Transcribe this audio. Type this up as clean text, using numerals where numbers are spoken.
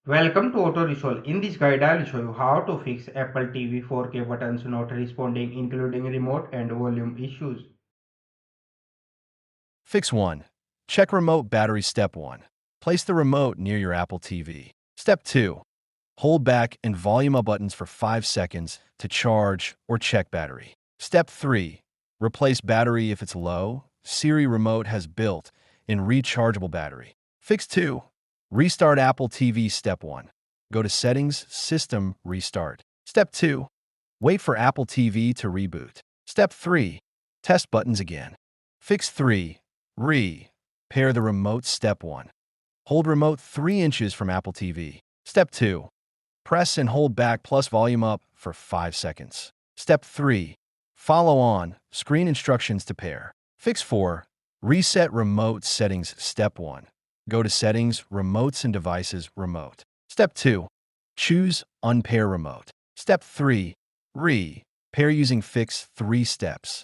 Welcome to Auto Resolve. In this guide, I'll show you how to fix Apple TV 4K buttons not responding, including remote and volume issues. Fix 1. Check remote battery. Step 1. Place the remote near your Apple TV. Step 2. Hold back and volume up buttons for 5 seconds to charge or check battery. Step 3. Replace battery if it's low. Siri remote has built-in rechargeable battery. Fix 2. Restart Apple TV. Step 1. Go to Settings, System, Restart. Step 2. Wait for Apple TV to reboot. Step 3. Test buttons again. Fix 3. Pair the remote. Step 1. Hold remote 3 inches from Apple TV. Step 2. Press and hold back plus volume up for 5 seconds. Step 3. Follow on screen instructions to pair. Fix 4. Reset remote settings. Step 1. Go to Settings, Remotes and Devices, Remote. Step 2. Choose Unpair Remote. Step 3. Pair using Fix 3 steps.